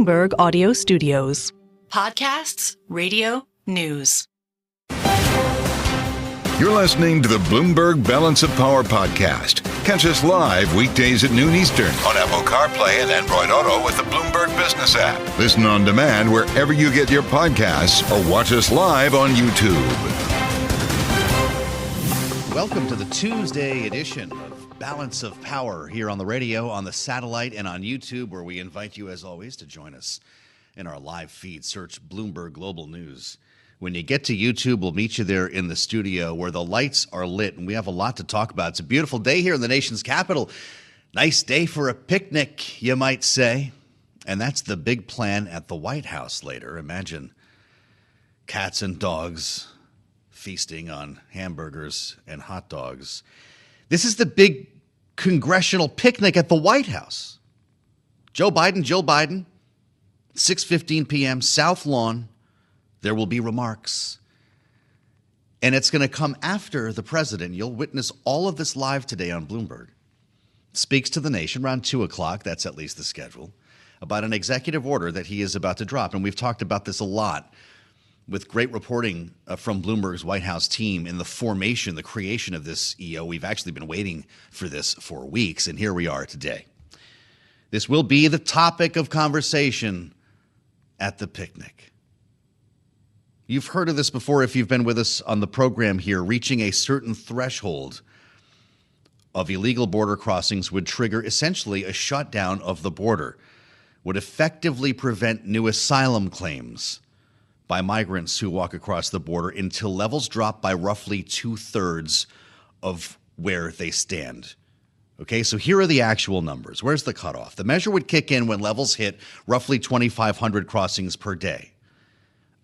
Bloomberg Audio Studios. Podcasts, radio, news. You're listening to the Bloomberg Balance of Power podcast. Catch us live weekdays at noon Eastern on Apple CarPlay and Android Auto with the Bloomberg Business app. Listen on demand wherever you get your podcasts or watch us live on YouTube. Welcome to the Tuesday edition of Balance of Power here on the radio, on the satellite, and on YouTube, where we invite you, as always, to join us in our live feed. Search Bloomberg Global News. When you get to YouTube, we'll meet you there in the studio where the lights are lit, and we have a lot to talk about. It's a beautiful day here in the nation's capital. Nice day for a picnic, you might say. And that's the big plan at the White House later. Imagine cats and dogs feasting on hamburgers and hot dogs. This is the big congressional picnic at the White House. Joe Biden, 6:15 p.m., South Lawn. There will be remarks. And it's going to come after the president. You'll witness all of this live today on Bloomberg. Speaks to the nation around 2 o'clock, that's at least the schedule, about an executive order that he is about to drop. And we've talked about this a lot with great reporting from Bloomberg's White House team in the formation, the creation of this EO. We've actually been waiting for this for weeks, and here we are today. This will be the topic of conversation at the picnic. You've heard of this before if you've been with us on the program here. Reaching a certain threshold of illegal border crossings would trigger essentially a shutdown of the border, would effectively prevent new asylum claims by migrants who walk across the border until levels drop by roughly 2/3 of where they stand. Okay, so here are the actual numbers. Where's the cutoff? The measure would kick in when levels hit roughly 2,500 crossings per day.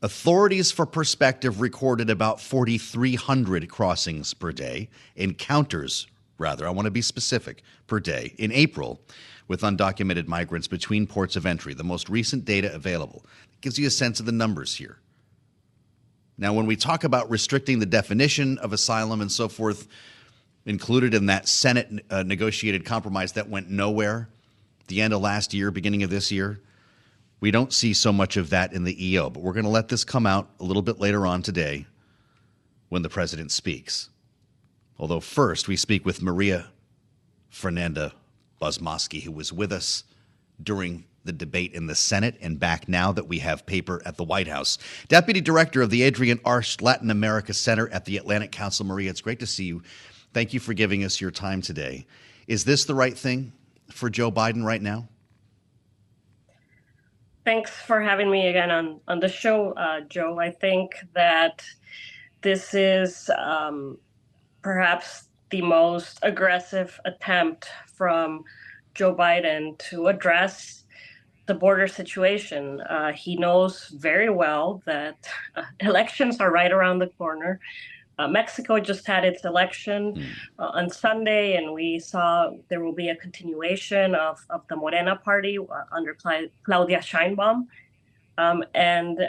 Authorities, for perspective, recorded about 4,300 crossings per day, encounters, rather, I want to be specific, per day, in April with undocumented migrants between ports of entry, the most recent data available. It gives you a sense of the numbers here. Now, when we talk about restricting the definition of asylum and so forth, included in that Senate negotiated compromise that went nowhere the end of last year, beginning of this year, we don't see so much of that in the EO, but we're going to let this come out a little bit later on today when the president speaks. Although first we speak with Fernanda Bozmoski, who was with us during the debate in the Senate and back now that we have paper at the White House. Deputy Director of the Adrienne Arsht Latin America Center at the Atlantic Council. Maria, it's great to see you. Thank you for giving us your time today. Is this the right thing for Joe Biden right now? Thanks for having me again on the show, Joe. I think that this is perhaps the most aggressive attempt from Joe Biden to address the border situation. He knows very well that elections are right around the corner. Mexico just had its election on Sunday, and we saw there will be a continuation of the Morena party under Claudia Sheinbaum. And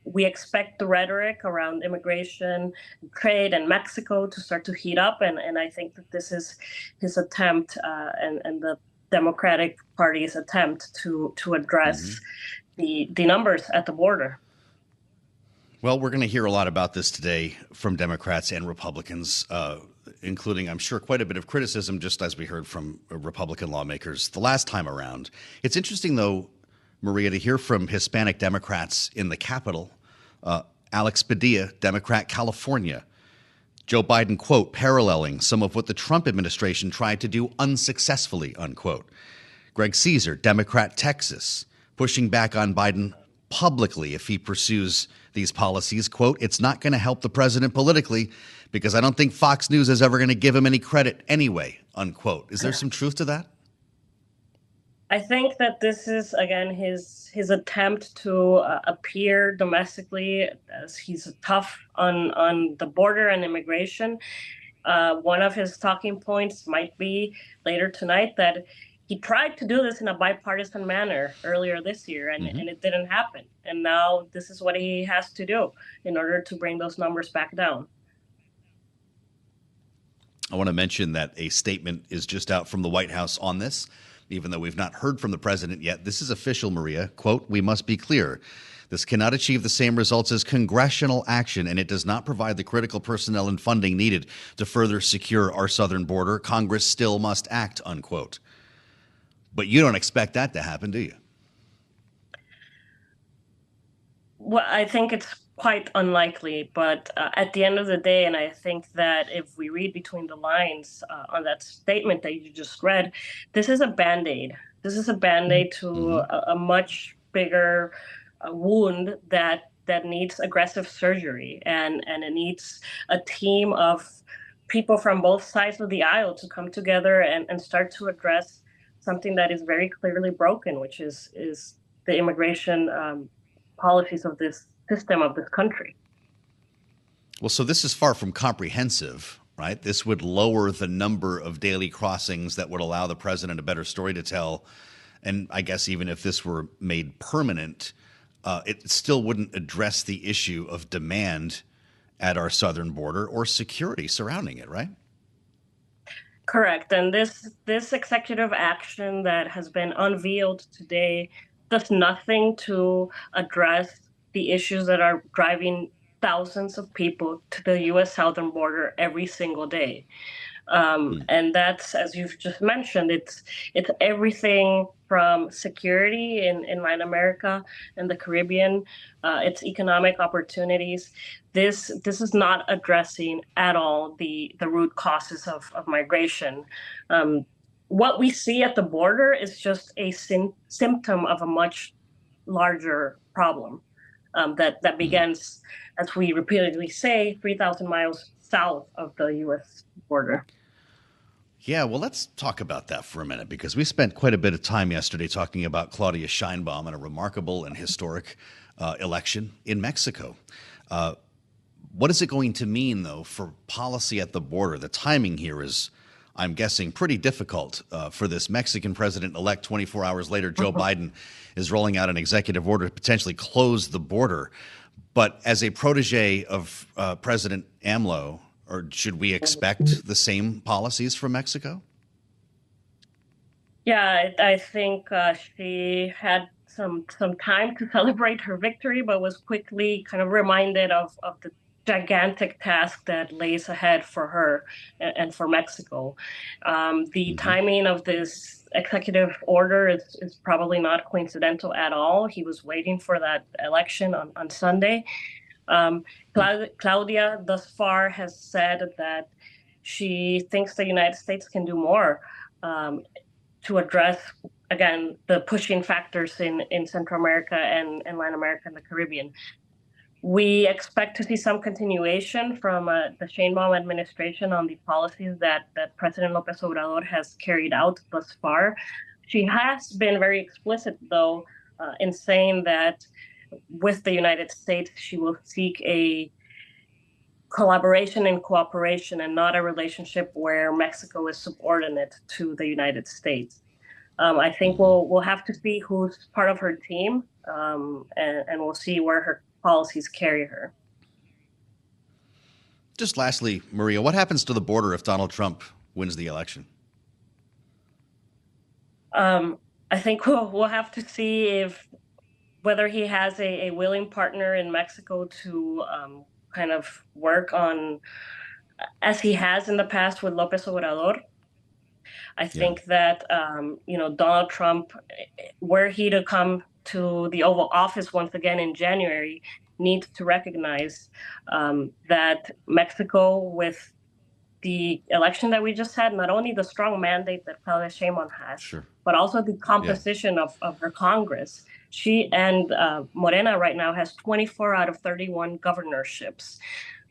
we expect the rhetoric around immigration, trade, and Mexico to start to heat up. And I think that this is his attempt and the Democratic Party's attempt to address the numbers at the border. Well, we're going to hear a lot about this today from Democrats and Republicans, including, I'm sure, quite a bit of criticism, just as we heard from Republican lawmakers the last time around. It's interesting, though, Maria, to hear from Hispanic Democrats in the Capitol. Alex Padilla, Democrat, California. Joe Biden, quote, paralleling some of what the Trump administration tried to do unsuccessfully, unquote. Greg Caesar, Democrat, Texas, pushing back on Biden publicly if he pursues these policies. Quote, it's not going to help the president politically because I don't think Fox News is ever going to give him any credit anyway, unquote. Is there some truth to that? I think that this is, again, his attempt to appear domestically as he's tough on the border and immigration. One of his talking points might be later tonight that he tried to do this in a bipartisan manner earlier this year, and it didn't happen. And now this is what he has to do in order to bring those numbers back down. I want to mention that a statement is just out from the White House on this. even though we've not heard from the president yet. This is official, Maria. Quote, "We must be clear. This cannot achieve the same results as congressional action, and it does not provide the critical personnel and funding needed to further secure our southern border. Congress still must act," unquote. But you don't expect that to happen, do you? Well, I think it's quite unlikely, but at the end of the day, and I think that if we read between the lines on that statement that you just read, this is a Band-Aid. This is a Band-Aid to a much bigger wound that needs aggressive surgery, and it needs a team of people from both sides of the aisle to come together and start to address something that is very clearly broken, which is the immigration policies of this system of this country. Well, so this is far from comprehensive, right? This would lower the number of daily crossings that would allow the president a better story to tell. And I guess even if this were made permanent, it still wouldn't address the issue of demand at our southern border or security surrounding it, right? Correct. And this executive action that has been unveiled today does nothing to address the issues that are driving thousands of people to the U.S. southern border every single day. And that's, as you've just mentioned, it's everything from security in Latin America and the Caribbean, it's economic opportunities. This is not addressing at all the root causes of migration. What we see at the border is just a symptom of a much larger problem that begins, as we repeatedly say, 3,000 miles south of the U.S. border. Yeah, well, let's talk about that for a minute, because we spent quite a bit of time yesterday talking about Claudia Sheinbaum and a remarkable and historic election in Mexico. What is it going to mean, though, for policy at the border? The timing here is, I'm guessing, pretty difficult for this Mexican president-elect. 24 hours later, Joe Biden is rolling out an executive order to potentially close the border. But as a protege of President AMLO, or should we expect the same policies from Mexico? Yeah, I think she had some time to celebrate her victory, but was quickly kind of reminded of the gigantic task that lays ahead for her and for Mexico. The timing of this executive order is probably not coincidental at all. He was waiting for that election on Sunday. Claudia thus far has said that she thinks the United States can do more to address, again, the pushing factors in Central America and Latin America and the Caribbean. We expect to see some continuation from the Sheinbaum administration on the policies that President López Obrador has carried out thus far. She has been very explicit, though, in saying that with the United States, she will seek a collaboration and cooperation and not a relationship where Mexico is subordinate to the United States. I think we'll have to see who's part of her team, and we'll see where her policies carry her. Just lastly, Maria, what happens to the border if Donald Trump wins the election? I think we'll have to see whether he has a willing partner in Mexico to kind of work on, as he has in the past with López Obrador. I think that, Donald Trump, were he to come to the Oval Office once again in January, needs to recognize that Mexico, with the election that we just had, not only the strong mandate that Claudia Sheinbaum has, but also the composition of her Congress. She and Morena right now has 24 out of 31 governorships.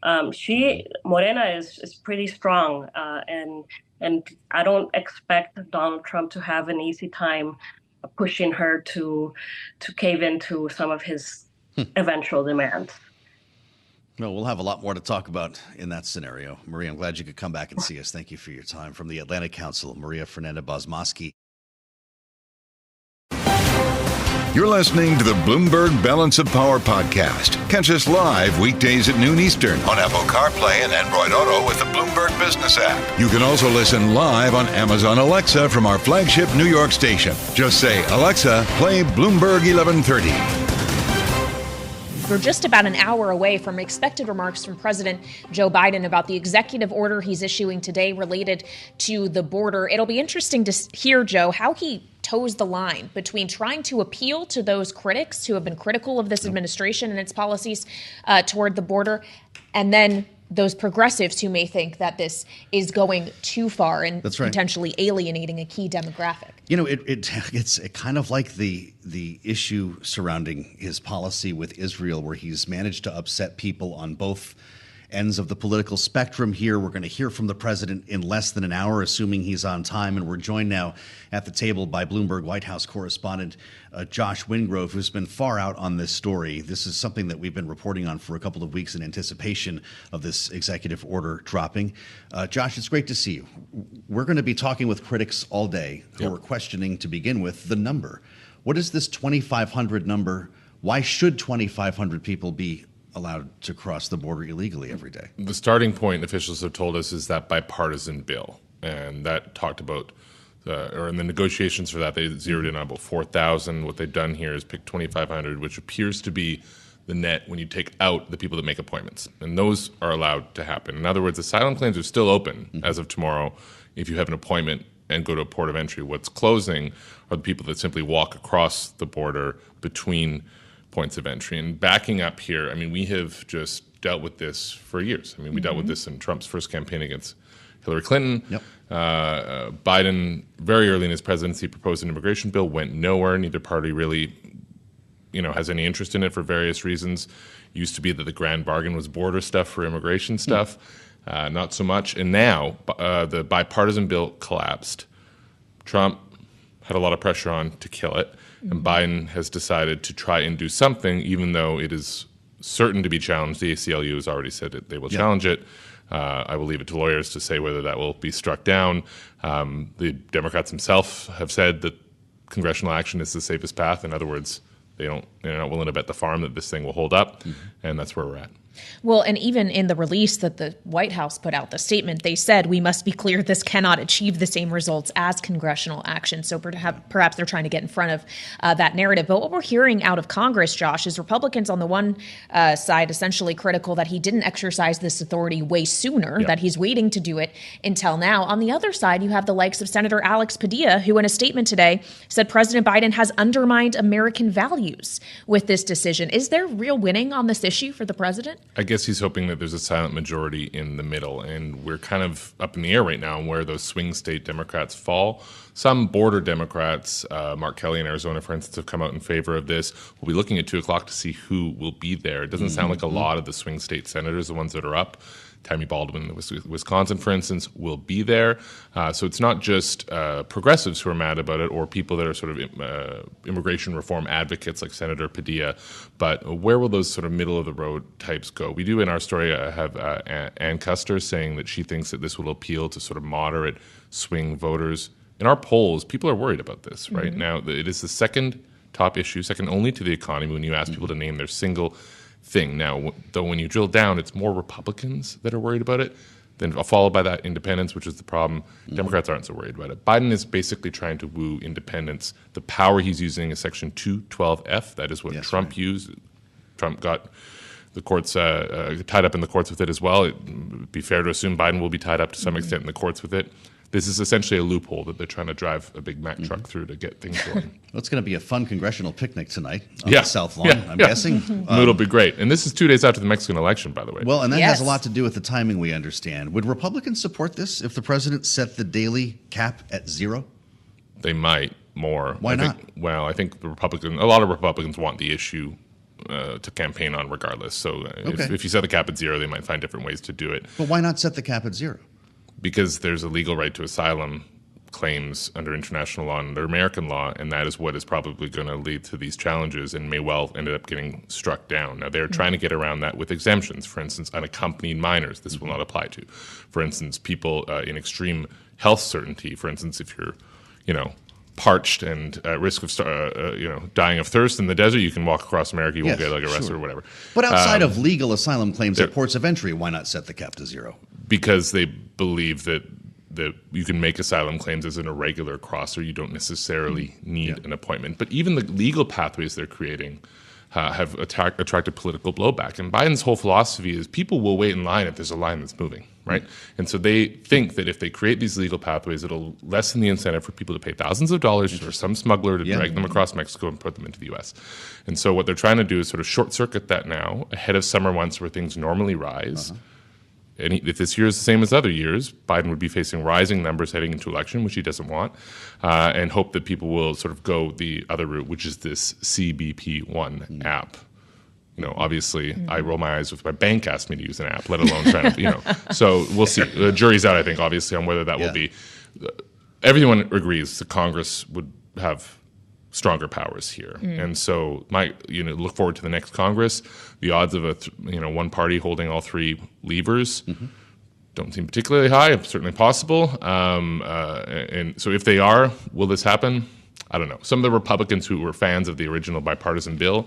Morena is pretty strong, and I don't expect Donald Trump to have an easy time pushing her to cave into some of his eventual demands. Well, we'll have a lot more to talk about in that scenario. Maria, I'm glad you could come back and see us. Thank you for your time. From the Atlantic Council, Maria Fernanda Bozmoski. You're listening to the Bloomberg Balance of Power podcast. Catch us live weekdays at noon Eastern on Apple CarPlay and Android Auto with the Bloomberg Business app. You can also listen live on Amazon Alexa from our flagship New York station. Just say, Alexa, play Bloomberg 1130. We're just about an hour away from expected remarks from President Joe Biden about the executive order he's issuing today related to the border. It'll be interesting to hear, Joe, how he toes the line between trying to appeal to those critics who have been critical of this administration and its policies toward the border, and then those progressives who may think that this is going too far and potentially alienating a key demographic. You know, it's kind of like the issue surrounding his policy with Israel, where he's managed to upset people on both ends of the political spectrum here. We're going to hear from the president in less than an hour, assuming he's on time. And we're joined now at the table by Bloomberg White House correspondent Josh Wingrove, who's been far out on this story. This is something that we've been reporting on for a couple of weeks in anticipation of this executive order dropping. Josh, it's great to see you. We're going to be talking with critics all day who are questioning, to begin with, the number. What is this 2,500 number? Why should 2,500 people be allowed to cross the border illegally every day? The starting point, officials have told us, is that bipartisan bill. And that talked about, or in the negotiations for that, they zeroed in on about 4,000. What they've done here is pick 2,500, which appears to be the net when you take out the people that make appointments. And those are allowed to happen. In other words, asylum claims are still open as of tomorrow if you have an appointment and go to a port of entry. What's closing are the people that simply walk across the border between points of entry. And backing up here, I mean, we have just dealt with this for years. I mean, we dealt with this in Trump's first campaign against Hillary Clinton. Biden, very early in his presidency, proposed an immigration bill, went nowhere. Neither party really, has any interest in it for various reasons. Used to be that the grand bargain was border stuff for immigration stuff. Not so much. And now the bipartisan bill collapsed. Trump had a lot of pressure on to kill it. And Biden has decided to try and do something, even though it is certain to be challenged. The ACLU has already said that they will challenge it. I will leave it to lawyers to say whether that will be struck down. The Democrats themselves have said that congressional action is the safest path. In other words, they're not willing to bet the farm that this thing will hold up, and that's where we're at. Well, and even in the release that the White House put out, the statement, they said, we must be clear this cannot achieve the same results as congressional action. So perhaps they're trying to get in front of that narrative. But what we're hearing out of Congress, Josh, is Republicans on the one side essentially critical that he didn't exercise this authority way sooner, that he's waiting to do it until now. On the other side, you have the likes of Senator Alex Padilla, who in a statement today said President Biden has undermined American values with this decision. Is there real winning on this issue for the president? I guess he's hoping that there's a silent majority in the middle, and we're kind of up in the air right now on where those swing state Democrats fall. Some border Democrats, Mark Kelly in Arizona, for instance, have come out in favor of this. We'll be looking at 2 o'clock to see who will be there. It doesn't sound like a lot of the swing state senators, the ones that are up. Tammy Baldwin in Wisconsin, for instance, will be there. So it's not just progressives who are mad about it or people that are sort of immigration reform advocates like Senator Padilla, but where will those sort of middle-of-the-road types go? We do in our story have Ann Custer saying that she thinks that this will appeal to sort of moderate swing voters. In our polls, people are worried about this right now. It is the second top issue, second only to the economy when you ask people to name their single thing. Now, though, when you drill down, it's more Republicans that are worried about it, then followed by that independents, which is the problem. Democrats aren't so worried about it. Biden is basically trying to woo independents. The power he's using is Section 212F. That is what Trump used. Trump got the courts tied up in the courts with it as well. It would be fair to assume Biden will be tied up to some extent in the courts with it. This is essentially a loophole that they're trying to drive a big Mack truck through to get things going. Well, it's going to be a fun congressional picnic tonight on the South Lawn, I'm guessing. It'll be great. And this is 2 days after the Mexican election, by the way. Well, and that has a lot to do with the timing, we understand. Would Republicans support this if the president set the daily cap at 0? They might more. Why not? I think a lot of Republicans want the issue to campaign on regardless. So if you set the cap at 0, they might find different ways to do it. But why not set the cap at 0? Because there's a legal right to asylum claims under international law and under American law, and that is what is probably going to lead to these challenges and may well end up getting struck down. Now, they're trying to get around that with exemptions. For instance, unaccompanied minors, this will not apply to. For instance, people in extreme health certainty. For instance, if you're, parched and at risk of dying of thirst in the desert, you can walk across America. You won't Yes, get arrested sure. or whatever. But outside of legal asylum claims at ports of entry, why not set the cap to zero? Because they believe that you can make asylum claims as an irregular crosser. You don't necessarily need an appointment. But even the legal pathways they're creating have attracted political blowback. And Biden's whole philosophy is people will wait in line if there's a line that's moving, right? And so they think that if they create these legal pathways, it'll lessen the incentive for people to pay thousands of dollars for some smuggler to drag them across Mexico and put them into the U.S. And so what they're trying to do is sort of short-circuit that now ahead of summer months where things normally rise. And if this year is the same as other years, Biden would be facing rising numbers heading into election, which he doesn't want, and hope that people will sort of go the other route, which is this CBP1 app. Obviously, I roll my eyes if my bank asked me to use an app, let alone trying to, So we'll see. The jury's out, I think, obviously, on whether that will be. Everyone agrees that Congress would have stronger powers here, and so look forward to the next Congress. The odds of one party holding all three levers don't seem particularly high. Certainly possible, and so if they are, will this happen? I don't know. Some of the Republicans who were fans of the original bipartisan bill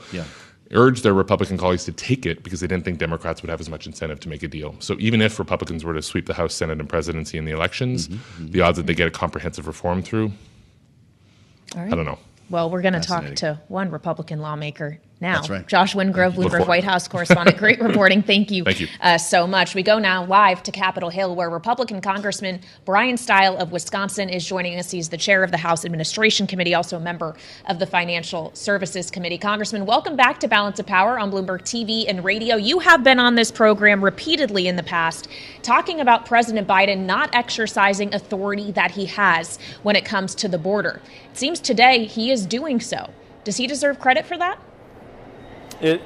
urged their Republican colleagues to take it because they didn't think Democrats would have as much incentive to make a deal. So even if Republicans were to sweep the House, Senate, and presidency in the elections, the odds that they get a comprehensive reform through, I don't know. Well, we're going to talk to one Republican lawmaker now. That's right. Josh Wingrove, Bloomberg White House correspondent. Great reporting. Thank you, so much. We go now live to Capitol Hill, where Republican Congressman Bryan Steil of Wisconsin is joining us. He's the chair of the House Administration Committee, also a member of the Financial Services Committee. Congressman, welcome back to Balance of Power on Bloomberg TV and radio. You have been on this program repeatedly in the past, talking about President Biden not exercising authority that he has when it comes to the border. It seems today he is doing so. Does he deserve credit for that?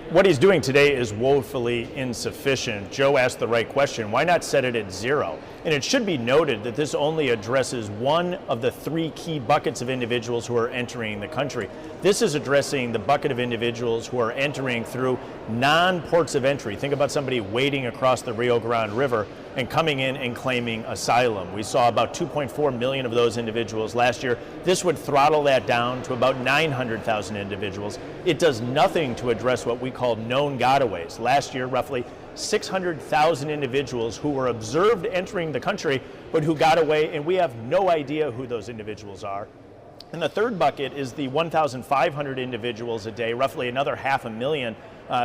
What he's doing today is woefully insufficient. Joe asked the right question. Why not set it at zero? And it should be noted that this only addresses one of the three key buckets of individuals who are entering the country. This is addressing the bucket of individuals who are entering through non-ports of entry. Think about somebody wading across the Rio Grande River and coming in and claiming asylum. We saw about 2.4 million of those individuals last year. This would throttle that down to about 900,000 individuals. It does nothing to address what we call known gotaways. Last year, roughly 600,000 individuals who were observed entering the country, but who got away, and we have no idea who those individuals are. And the third bucket is the 1,500 individuals a day, roughly another 500,000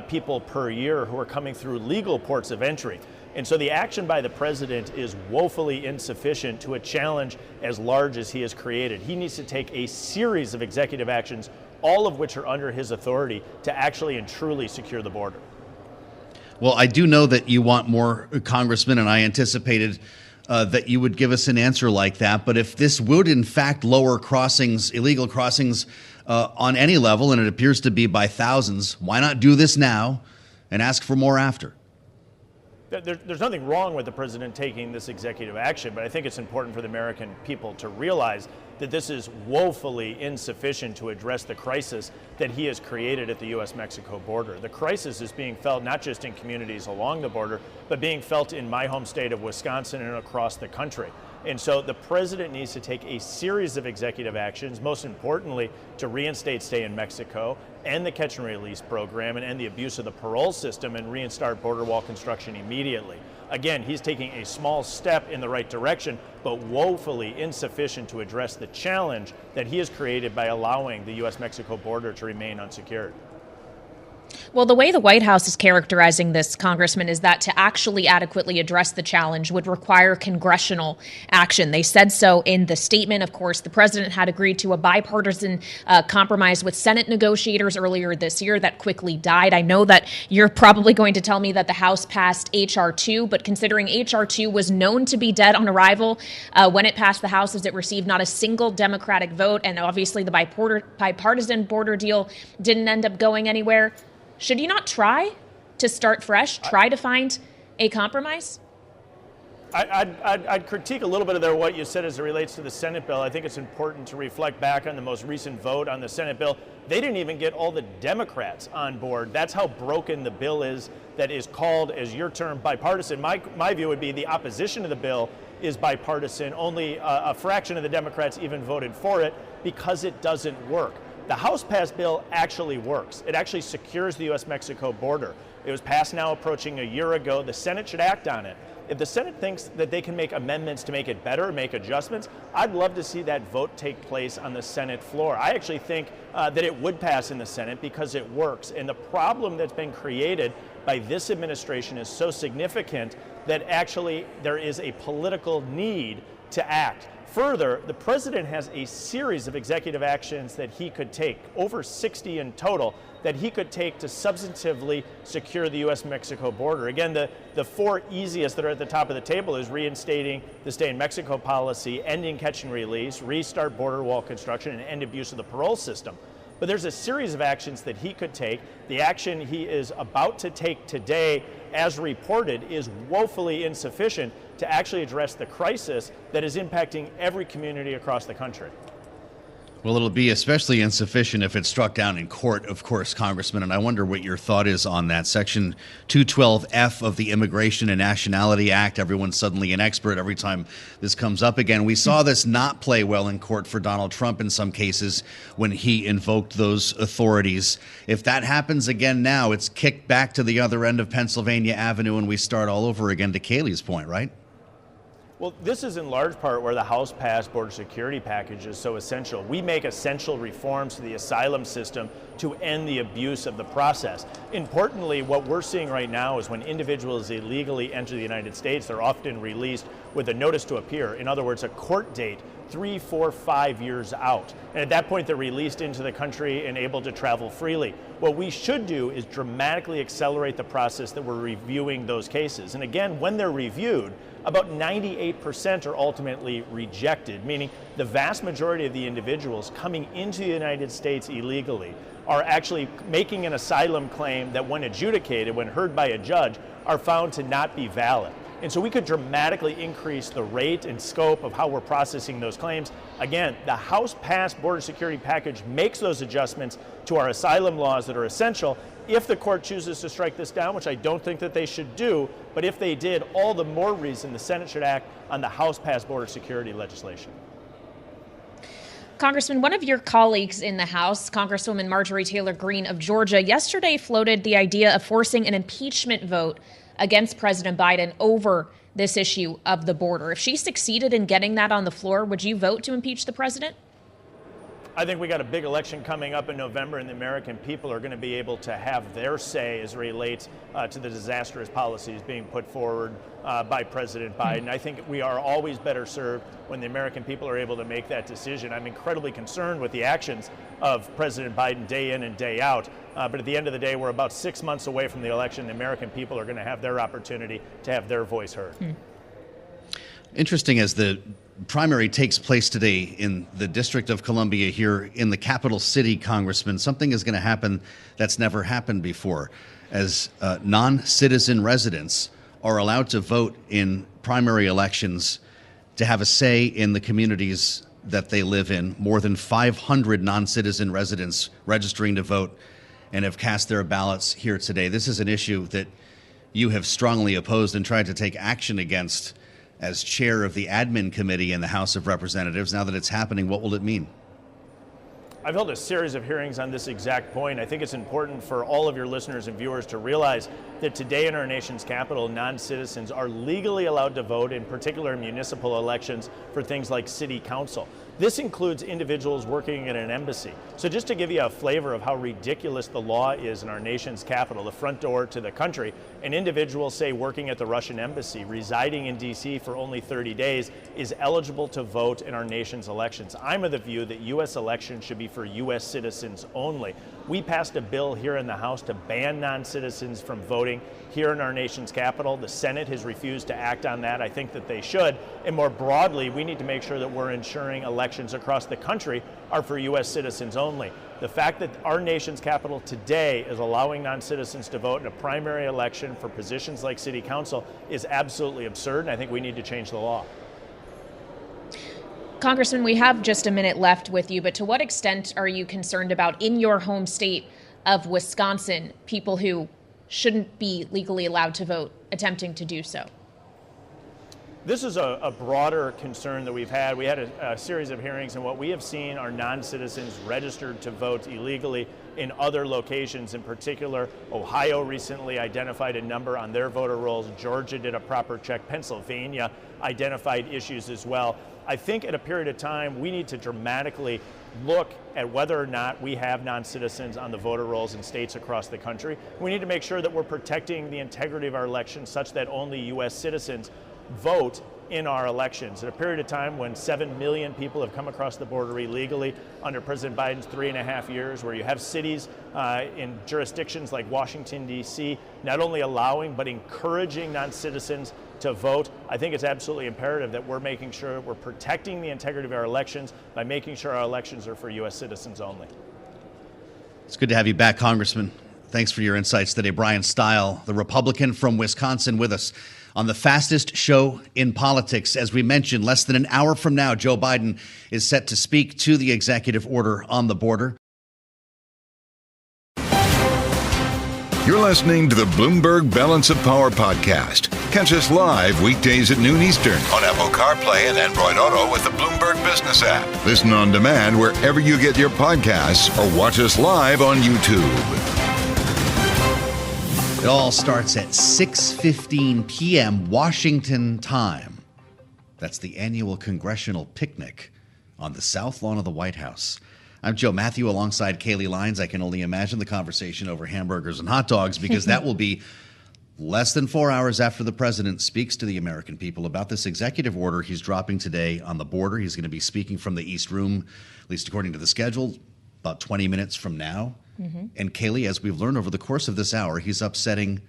people per year who are coming through legal ports of entry. And so the action by the president is woefully insufficient to a challenge as large as he has created. He needs to take a series of executive actions, all of which are under his authority, to actually and truly secure the border. Well, I do know that you want more, Congressman, and I anticipated that you would give us an answer like that. But if this would, in fact, lower crossings, illegal crossings on any level, and it appears to be by thousands, why not do this now and ask for more after? There's nothing wrong with the president taking this executive action, but I think it's important for the American people to realize that this is woefully insufficient to address the crisis that he has created at the U.S.-Mexico border. The crisis is being felt not just in communities along the border, but being felt in my home state of Wisconsin and across the country. And so the president needs to take a series of executive actions, most importantly, to reinstate stay in Mexico, end the catch and release program, and end the abuse of the parole system, and restart border wall construction immediately. Again, he's taking a small step in the right direction, but woefully insufficient to address the challenge that he has created by allowing the U.S.-Mexico border to remain unsecured. Well, the way the White House is characterizing this, Congressman, is that to actually adequately address the challenge would require congressional action. They said so in the statement. Of course, the president had agreed to a bipartisan compromise with Senate negotiators earlier this year that quickly died. I know that you're probably going to tell me that the House passed H.R. 2, but considering H.R. 2 was known to be dead on arrival when it passed the House, as it received not a single Democratic vote, and obviously the bipartisan border deal didn't end up going anywhere. Should you not try to start fresh, try to find a compromise? I'd critique a little bit of what you said as it relates to the Senate bill. I think it's important to reflect back on the most recent vote on the Senate bill. They didn't even get all the Democrats on board. That's how broken the bill is that is called, as your term, bipartisan. My view would be the opposition to the bill is bipartisan. Only a fraction of the Democrats even voted for it because it doesn't work. The House-passed bill actually works. It actually secures the U.S.-Mexico border. It was passed now approaching a year ago. The Senate should act on it. If the Senate thinks that they can make amendments to make it better, make adjustments, I'd love to see that vote take place on the Senate floor. I actually think that it would pass in the Senate because it works. And the problem that's been created by this administration is so significant that actually there is a political need to act. Further, the president has a series of executive actions that he could take, over 60 in total, that he could take to substantively secure the U.S.-Mexico border. Again, the four easiest that are at the top of the table is reinstating the stay-in-Mexico policy, ending catch and release, restart border wall construction, and end abuse of the parole system. But there's a series of actions that he could take. The action he is about to take today, as reported, is woefully insufficient to actually address the crisis that is impacting every community across the country. Well, it'll be especially insufficient if it's struck down in court, of course, Congressman, and I wonder what your thought is on that. Section 212F of the Immigration and Nationality Act, everyone's suddenly an expert every time this comes up again. We saw this not play well in court for Donald Trump in some cases when he invoked those authorities. If that happens again now, it's kicked back to the other end of Pennsylvania Avenue and we start all over again, to Kailey's point, right? Well, this is in large part where the House-passed border security package is so essential. We make essential reforms to the asylum system to end the abuse of the process. Importantly, what we're seeing right now is when individuals illegally enter the United States, they're often released with a notice to appear. In other words, a court date 3, 4, 5 years out. And at that point, they're released into the country and able to travel freely. What we should do is dramatically accelerate the process that we're reviewing those cases. And again, when they're reviewed, about 98% are ultimately rejected, meaning the vast majority of the individuals coming into the United States illegally are actually making an asylum claim that when adjudicated, when heard by a judge, are found to not be valid. And so we could dramatically increase the rate and scope of how we're processing those claims. Again, the House-passed border security package makes those adjustments to our asylum laws that are essential. If the court chooses to strike this down, which I don't think that they should do, but if they did, all the more reason the Senate should act on the House-passed border security legislation. Congressman, one of your colleagues in the House, Congresswoman Marjorie Taylor Greene of Georgia, yesterday floated the idea of forcing an impeachment vote against President Biden over this issue of the border. If she succeeded in getting that on the floor, would you vote to impeach the president? I think we got a big election coming up in November, and the American people are going to be able to have their say as it relates to the disastrous policies being put forward by President Biden. I think we are always better served when the American people are able to make that decision. I'm incredibly concerned with the actions of President Biden day in and day out. But at the end of the day, we're about 6 months away from the election. The American people are going to have their opportunity to have their voice heard. Interesting, as the primary takes place today in the District of Columbia here in the capital city, Congressman, something is going to happen that's never happened before. As non-citizen residents are allowed to vote in primary elections to have a say in the communities that they live in. More than 500 non-citizen residents registering to vote and have cast their ballots here today. This is an issue that you have strongly opposed and tried to take action against as chair of the admin committee in the House of Representatives. Now that it's happening, what will it mean? I've held a series of hearings on this exact point. I think it's important for all of your listeners and viewers to realize that today in our nation's capital, non-citizens are legally allowed to vote in particular municipal elections for things like city council. This includes individuals working in an embassy. So just to give you a flavor of how ridiculous the law is in our nation's capital, the front door to the country, an individual, say, working at the Russian embassy, residing in D.C. for only 30 days, is eligible to vote in our nation's elections. I'm of the view that U.S. elections should be for U.S. citizens only. We passed a bill here in the House to ban non-citizens from voting here in our nation's capital. The Senate has refused to act on that. I think that they should. And more broadly, we need to make sure that we're ensuring elections across the country are for U.S. citizens only. The fact that our nation's capital today is allowing non-citizens to vote in a primary election for positions like city council is absolutely absurd, and I think we need to change the law. Congressman, we have just a minute left with you, but to what extent are you concerned about, in your home state of Wisconsin, people who shouldn't be legally allowed to vote attempting to do so? This is a broader concern that we've had. We had a series of hearings, and what we have seen are non-citizens registered to vote illegally in other locations. In particular, Ohio recently identified a number on their voter rolls. Georgia did a proper check. Pennsylvania identified issues as well. I think at a period of time, we need to dramatically look at whether or not we have non-citizens on the voter rolls in states across the country. We need to make sure that we're protecting the integrity of our elections such that only U.S. citizens vote in our elections. At a period of time when 7 million people have come across the border illegally under President Biden's 3.5 years, where you have cities in jurisdictions like Washington, D.C., not only allowing but encouraging non-citizens to vote, I think it's absolutely imperative that we're making sure we're protecting the integrity of our elections by making sure our elections are for U.S. citizens only. It's good to have you back, Congressman. Thanks for your insights today. Bryan Steil, the Republican from Wisconsin, with us on the fastest show in politics. As we mentioned, less than an hour from now, Joe Biden is set to speak to the executive order on the border. You're listening to the Bloomberg Balance of Power podcast. Catch us live weekdays at noon Eastern on Apple CarPlay and Android Auto with the Bloomberg Business app. Listen on demand wherever you get your podcasts or watch us live on YouTube. It all starts at 6:15 p.m. Washington time. That's the annual congressional picnic on the South Lawn of the White House. I'm Joe Mathieu alongside Kailey Leinz. I can only imagine the conversation over hamburgers and hot dogs because that will be less than 4 hours after the president speaks to the American people about this executive order he's dropping today on the border. He's going to be speaking from the East Room, at least according to the schedule, about 20 minutes from now. And Kailey, as we've learned over the course of this hour, he's upsetting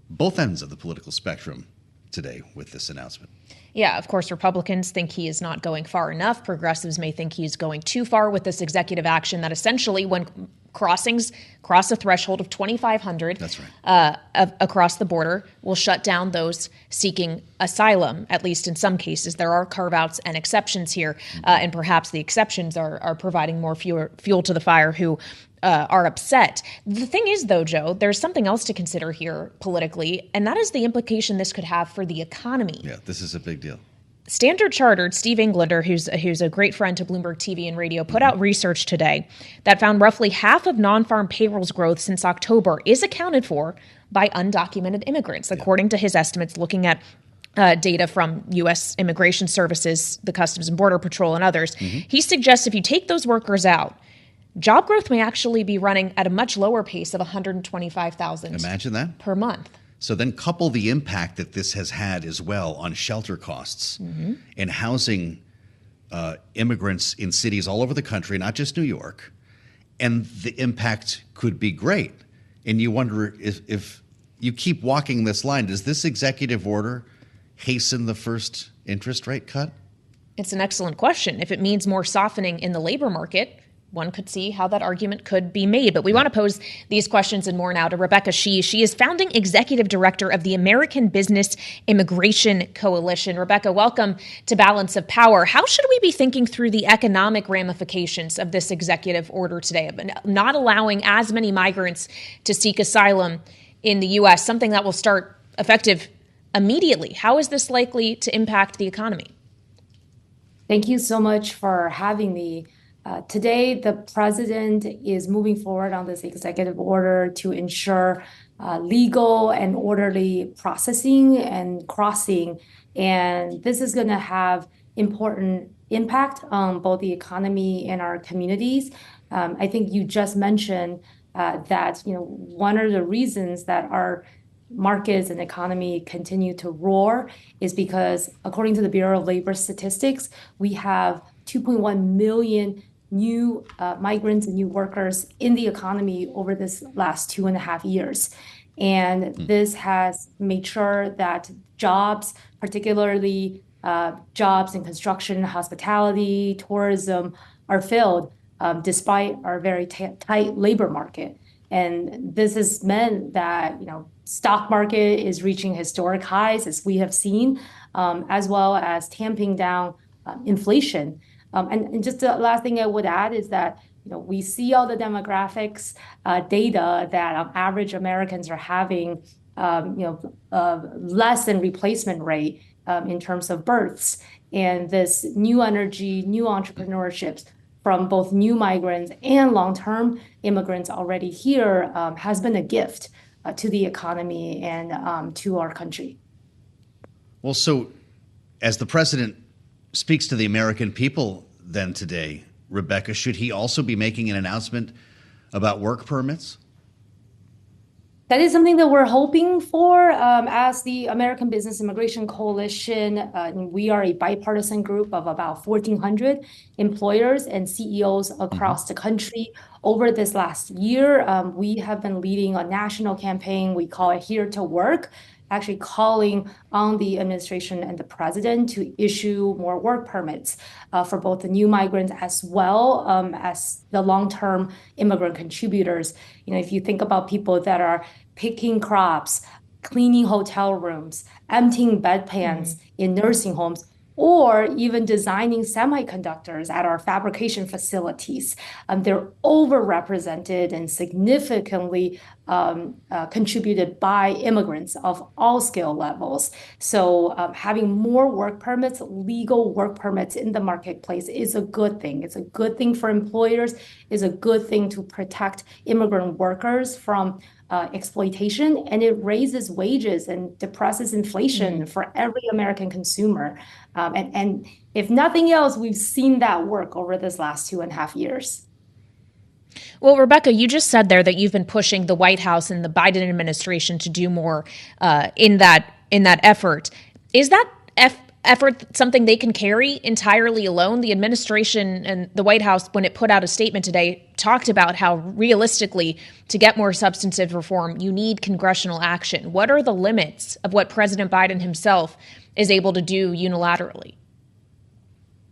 both ends of the political spectrum today with this announcement. Yeah, of course, Republicans think he is not going far enough. Progressives may think he's going too far with this executive action that essentially, when crossings cross a threshold of 2,500 That's right. Across the border, will shut down those seeking asylum, at least in some cases. There are carve-outs and exceptions here, and perhaps the exceptions are providing more fuel to the fire who are upset. The thing is, though, Joe, there's something else to consider here politically, and that is the implication this could have for the economy. Yeah, this is a big deal. Standard Chartered, Steve Englander, who's a great friend to Bloomberg TV and radio, put out research today that found roughly half of non-farm payrolls growth since October is accounted for by undocumented immigrants, according to his estimates, looking at data from U.S. Immigration Services, the Customs and Border Patrol, and others. He suggests if you take those workers out, job growth may actually be running at a much lower pace of 125,000 Imagine that. per month. So then couple the impact that this has had as well on shelter costs and housing immigrants in cities all over the country, not just New York, and the impact could be great. And you wonder if you keep walking this line, does this executive order hasten the first interest rate cut? It's an excellent question. If it means more softening in the labor market, one could see how that argument could be made. But we want to pose these questions and more now to Rebecca Shih. She is founding executive director of the American Business Immigration Coalition. Rebecca, welcome to Balance of Power. How should we be thinking through the economic ramifications of this executive order today, not allowing as many migrants to seek asylum in the U.S., something that will start effective immediately? How is this likely to impact the economy? Thank you so much for having me. Today, the president is moving forward on this executive order to ensure legal and orderly processing and crossing. And this is going to have important impact on both the economy and our communities. I think you just mentioned that one of the reasons that our markets and economy continue to roar is because, according to the Bureau of Labor Statistics, we have 2.1 million new migrants and new workers in the economy over this last 2.5 years. And this has made sure that jobs, particularly jobs in construction, hospitality, tourism, are filled despite our very tight labor market. And this has meant that, stock market is reaching historic highs, as we have seen, as well as tamping down inflation. And just the last thing I would add is that we see all the demographics data that average Americans are having less than replacement rate in terms of births. And this new energy, new entrepreneurships from both new migrants and long-term immigrants already here has been a gift to the economy and to our country. Well, so as the president speaks to the American people then today, Rebecca, should he also be making an announcement about work permits? That is something that we're hoping for as the American Business Immigration Coalition. We are a bipartisan group of about 1,400 employers and CEOs across the country. Over this last year, we have been leading a national campaign. We call it Here to Work, actually calling on the administration and the president to issue more work permits for both the new migrants as well as the long-term immigrant contributors. If you think about people that are picking crops, cleaning hotel rooms, emptying bedpans in nursing homes, or even designing semiconductors at our fabrication facilities. They're overrepresented and significantly contributed by immigrants of all skill levels. So having more work permits, legal work permits in the marketplace is a good thing. It's a good thing for employers, is a good thing to protect immigrant workers from exploitation, and it raises wages and depresses inflation for every American consumer. And if nothing else, we've seen that work over this last 2.5 years. Well, Rebecca, you just said there that you've been pushing the White House and the Biden administration to do more in that effort. Is that effort something they can carry entirely alone? The administration and the White House, when it put out a statement today, talked about how realistically, to get more substantive reform, you need congressional action. What are the limits of what President Biden himself is able to do unilaterally?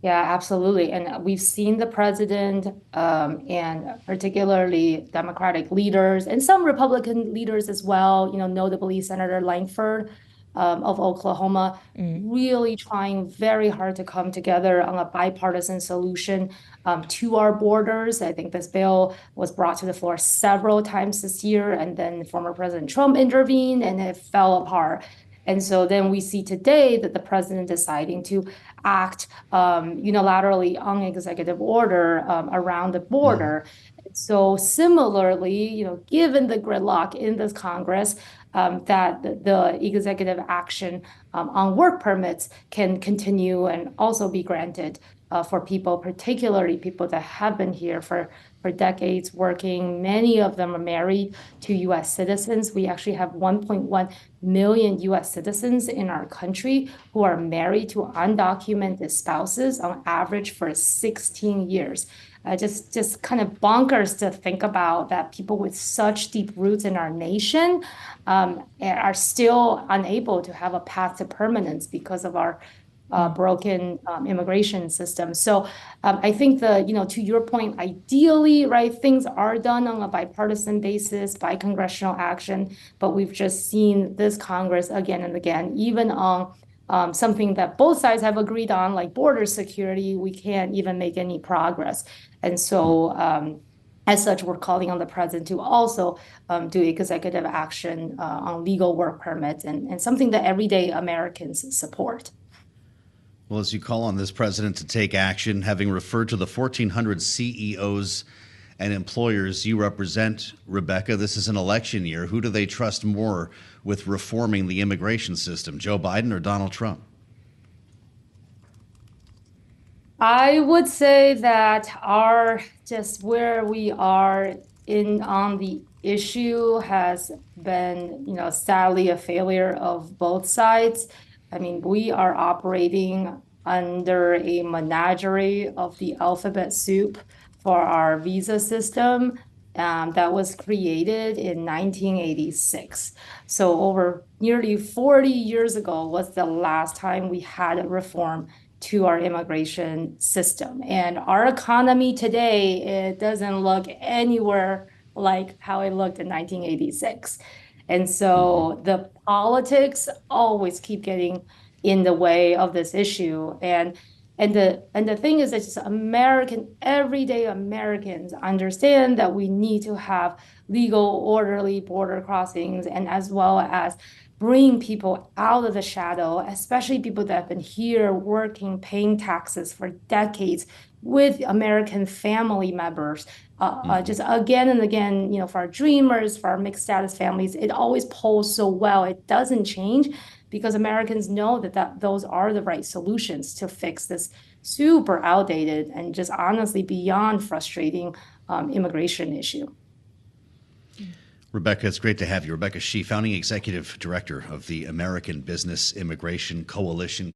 Yeah, absolutely. And we've seen the president and particularly Democratic leaders and some Republican leaders as well, notably Senator Langford of Oklahoma, really trying very hard to come together on a bipartisan solution to our borders. I think this bill was brought to the floor several times this year, and then former President Trump intervened and it fell apart. And so then we see today that the president deciding to act unilaterally on executive order around the border. So similarly, given the gridlock in this Congress, that the executive action on work permits can continue and also be granted for people, particularly people that have been here for decades working. Many of them are married to U.S. citizens. We actually have 1.1 million U.S. citizens in our country who are married to undocumented spouses on average for 16 years. Just kind of bonkers to think about that people with such deep roots in our nation are still unable to have a path to permanence because of our broken immigration system. So I think to your point, ideally, right, things are done on a bipartisan basis by congressional action, but we've just seen this Congress again and again, even on something that both sides have agreed on, like border security, we can't even make any progress. And so as such, we're calling on the president to also do executive action on legal work permits and something that everyday Americans support. Well, as you call on this president to take action, having referred to the 1,400 CEOs and employers you represent, Rebecca, this is an election year. Who do they trust more with reforming the immigration system, Joe Biden or Donald Trump? I would say that just where we are on the issue has been, sadly a failure of both sides. I mean, we are operating under a menagerie of the alphabet soup for our visa system that was created in 1986. So over nearly 40 years ago was the last time we had a reform to our immigration system. And our economy today, it doesn't look anywhere like how it looked in 1986. And so the politics always keep getting in the way of this issue. And And the thing is that just everyday Americans understand that we need to have legal, orderly border crossings, and as well as bring people out of the shadow, especially people that have been here working, paying taxes for decades with American family members. Just again and again, for our dreamers, for our mixed status families, it always polls so well. It doesn't change because Americans know that those are the right solutions to fix this super outdated and just honestly beyond frustrating immigration issue. Rebecca, it's great to have you. Rebecca Shih, founding executive director of the American Business Immigration Coalition.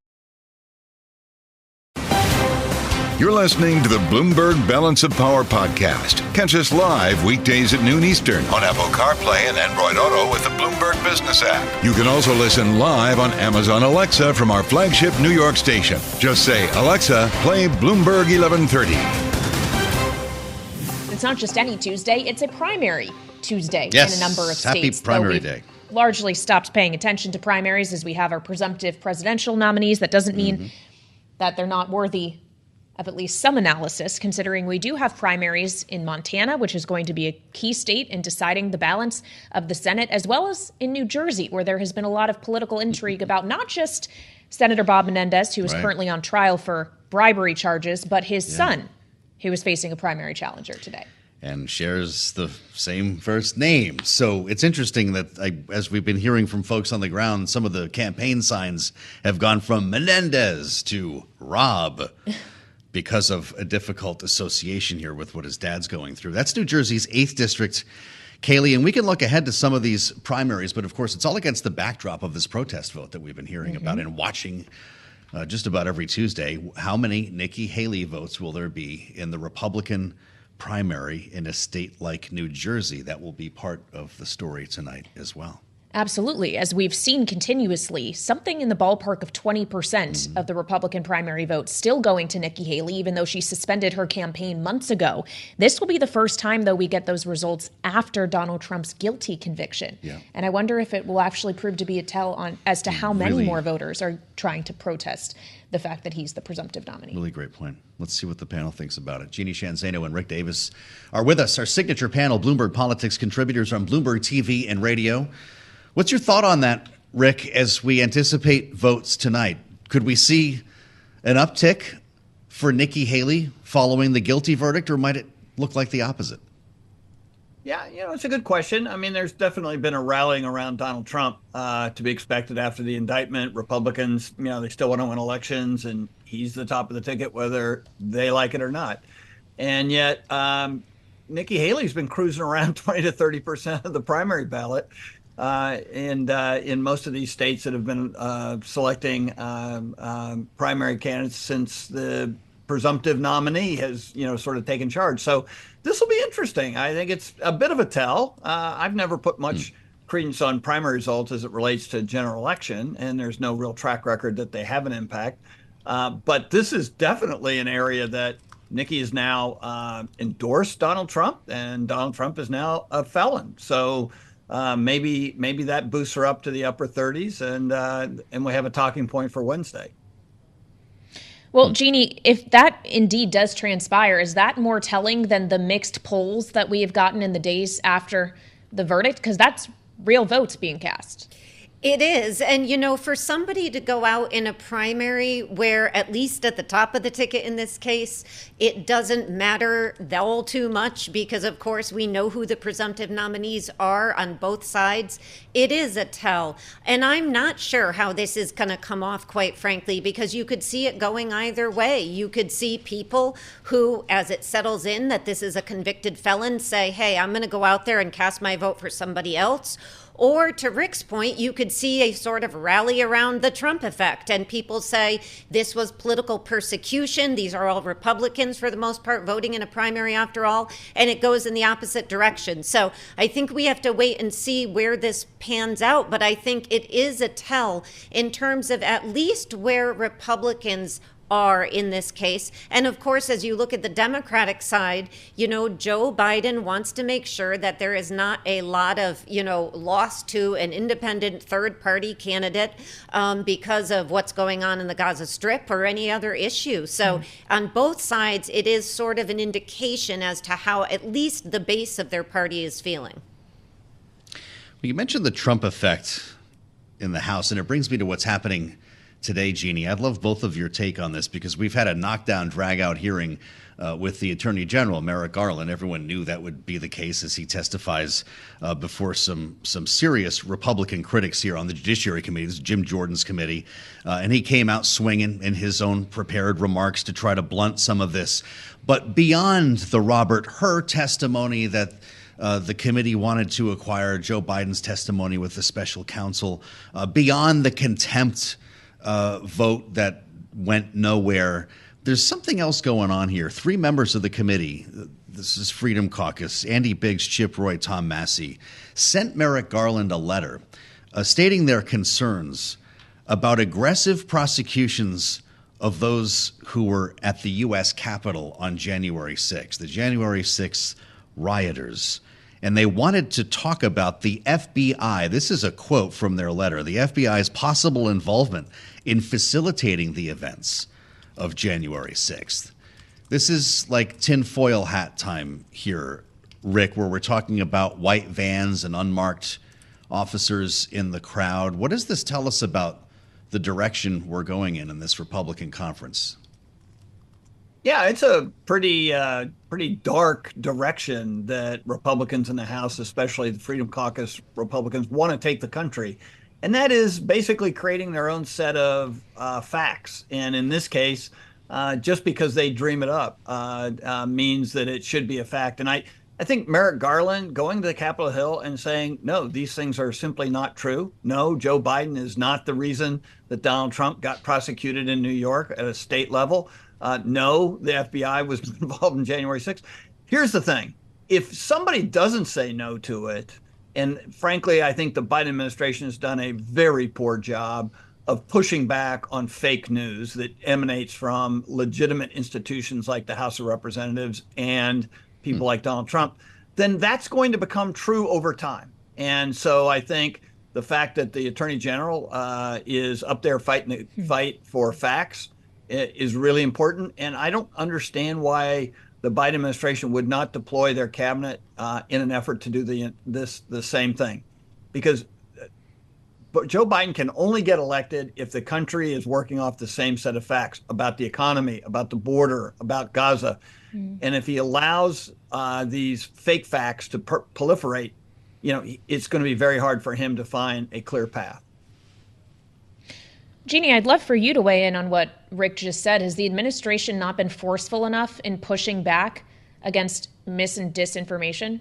You're listening to the Bloomberg Balance of Power podcast. Catch us live weekdays at noon Eastern on Apple CarPlay and Android Auto with the Bloomberg Business app. You can also listen live on Amazon Alexa from our flagship New York station. Just say, Alexa, play Bloomberg 1130. It's not just any Tuesday, it's a primary Tuesday Yes, in a number of states. happy primary day. Largely stopped paying attention to primaries as we have our presumptive presidential nominees. That doesn't mean that they're not worthy of at least some analysis, considering we do have primaries in Montana, which is going to be a key state in deciding the balance of the Senate, as well as in New Jersey, where there has been a lot of political intrigue about not just Senator Bob Menendez, who is currently on trial for bribery charges, but his son, who is facing a primary challenger today. And shares the same first name. So it's interesting that, as we've been hearing from folks on the ground, some of the campaign signs have gone from Menendez to Rob because of a difficult association here with what his dad's going through. That's New Jersey's 8th District. Kailey, and we can look ahead to some of these primaries, but of course it's all against the backdrop of this protest vote that we've been hearing about and watching just about every Tuesday. How many Nikki Haley votes will there be in the Republican primary in a state like New Jersey? That will be part of the story tonight as well. Absolutely. As we've seen continuously, something in the ballpark of 20% of the Republican primary vote still going to Nikki Haley, even though she suspended her campaign months ago. This will be the first time, though, we get those results after Donald Trump's guilty conviction. Yeah. And I wonder if it will actually prove to be a tell as to how many more voters are trying to protest the fact that he's the presumptive nominee. Really great point. Let's see what the panel thinks about it. Jeannie Shanzano and Rick Davis are with us, our signature panel, Bloomberg Politics contributors on Bloomberg TV and radio. What's your thought on that, Rick, as we anticipate votes tonight? Could we see an uptick for Nikki Haley following the guilty verdict, or might it look like the opposite? Yeah, it's a good question. I mean, there's definitely been a rallying around Donald Trump to be expected after the indictment. Republicans, they still want to win elections, and he's the top of the ticket, whether they like it or not. And yet, Nikki Haley's been cruising around 20 to 30% of the primary ballot. And in most of these states that have been selecting primary candidates since the presumptive nominee has, sort of taken charge. So this will be interesting. I think it's a bit of a tell. I've never put much credence on primary results as it relates to general election, and there's no real track record that they have an impact. But this is definitely an area that Nikki has now endorsed Donald Trump, and Donald Trump is now a felon. So maybe that boosts her up to the upper 30s, and we have a talking point for Wednesday. Well, Jeannie, if that indeed does transpire, is that more telling than the mixed polls that we have gotten in the days after the verdict? Because that's real votes being cast. It is. And, for somebody to go out in a primary where, at least at the top of the ticket in this case, it doesn't matter all too much because, of course, we know who the presumptive nominees are on both sides. It is a tell. And I'm not sure how this is going to come off, quite frankly, because you could see it going either way. You could see people who, as it settles in that this is a convicted felon, say, hey, I'm going to go out there and cast my vote for somebody else. Or to Rick's point, you could see a sort of rally around the Trump effect, and people say this was political persecution. These are all Republicans for the most part voting in a primary after all, and it goes in the opposite direction. So I think we have to wait and see where this pans out, but I think it is a tell in terms of at least where Republicans are in this case. And of course, as you look at the Democratic side, Joe Biden wants to make sure that there is not a lot of, loss to an independent third-party candidate because of what's going on in the Gaza Strip or any other issue. So on both sides, it is sort of an indication as to how at least the base of their party is feeling. Well, you mentioned the Trump effect in the House, and it brings me to what's happening today, Jeannie. I'd love both of your take on this because we've had a knockdown, drag-out hearing with the Attorney General, Merrick Garland. Everyone knew that would be the case as he testifies before some serious Republican critics here on the Judiciary Committee. This is Jim Jordan's committee. And he came out swinging in his own prepared remarks to try to blunt some of this. But beyond the Robert Hur testimony that the committee wanted to acquire, Joe Biden's testimony with the special counsel, beyond the contempt vote that went nowhere, there's something else going on here. 3 members of the committee, this is Freedom Caucus, Andy Biggs, Chip Roy, Tom Massey, sent Merrick Garland a letter stating their concerns about aggressive prosecutions of those who were at the U.S. Capitol on January 6th, the January 6th rioters. And they wanted to talk about the FBI. This is a quote from their letter. The FBI's possible involvement in facilitating the events of January 6th. This is like tinfoil hat time here, Rick, where we're talking about white vans and unmarked officers in the crowd. What does this tell us about the direction we're going in this Republican conference? Yeah, it's a pretty dark direction that Republicans in the House, especially the Freedom Caucus Republicans, want to take the country. And that is basically creating their own set of facts. And in this case, just because they dream it up means that it should be a fact. And I think Merrick Garland going to the Capitol Hill and saying, no, these things are simply not true. No, Joe Biden is not the reason that Donald Trump got prosecuted in New York at a state level. No, the FBI was involved in January 6th. Here's the thing. If somebody doesn't say no to it, and frankly, I think the Biden administration has done a very poor job of pushing back on fake news that emanates from legitimate institutions like the House of Representatives and people like Donald Trump, then that's going to become true over time. And so I think the fact that the Attorney General is up there fighting the fight for facts is really important. And I don't understand why the Biden administration would not deploy their cabinet in an effort to do the same thing. Because Joe Biden can only get elected if the country is working off the same set of facts about the economy, about the border, about Gaza. And if he allows these fake facts to proliferate, it's going to be very hard for him to find a clear path. Jeannie, I'd love for you to weigh in on what Rick just said. Has the administration not been forceful enough in pushing back against mis and disinformation?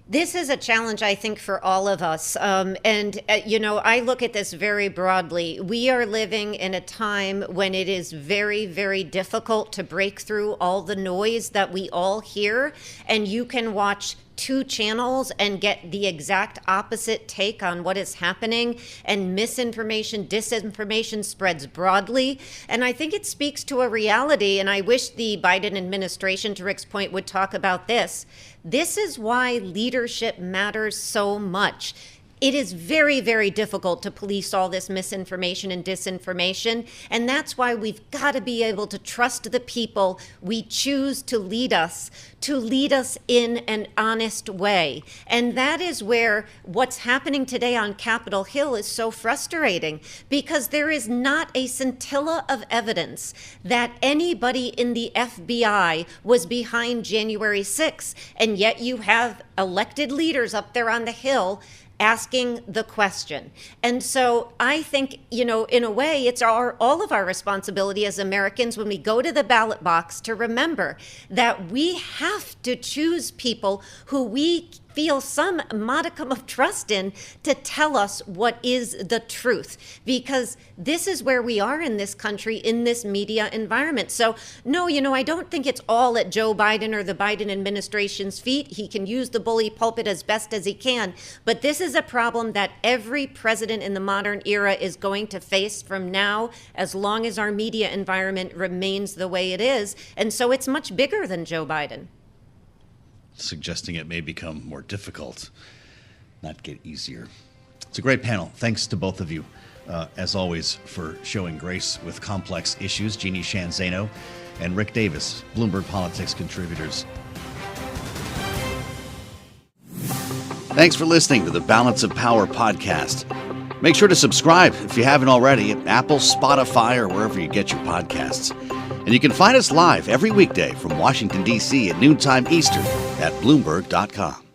This is a challenge, I think, for all of us. I look at this very broadly. We are living in a time when it is very, very difficult to break through all the noise that we all hear. And you can watch 2 channels and get the exact opposite take on what is happening, and misinformation, disinformation spreads broadly. And I think it speaks to a reality, and I wish the Biden administration, to Rick's point, would talk about this. This is why leadership matters so much. It is very, very difficult to police all this misinformation and disinformation. And that's why we've got to be able to trust the people we choose to lead us in an honest way. And that is where what's happening today on Capitol Hill is so frustrating, because there is not a scintilla of evidence that anybody in the FBI was behind January 6th. And yet you have elected leaders up there on the Hill asking the question. And so I think, in a way, it's all of our responsibility as Americans when we go to the ballot box to remember that we have to choose people who we feel some modicum of trust in to tell us what is the truth, because this is where we are in this country, in this media environment. So no, I don't think it's all at Joe Biden or the Biden administration's feet. He can use the bully pulpit as best as he can, but this is a problem that every president in the modern era is going to face from now, as long as our media environment remains the way it is. And so it's much bigger than Joe Biden. Suggesting it may become more difficult, not get easier. It's a great panel. Thanks to both of you, as always, for showing grace with complex issues. Jeannie Shanzano and Rick Davis, Bloomberg Politics contributors. Thanks for listening to the Balance of Power podcast. Make sure to subscribe if you haven't already at Apple, Spotify, or wherever you get your podcasts. And you can find us live every weekday from Washington, D.C. at noontime Eastern at Bloomberg.com.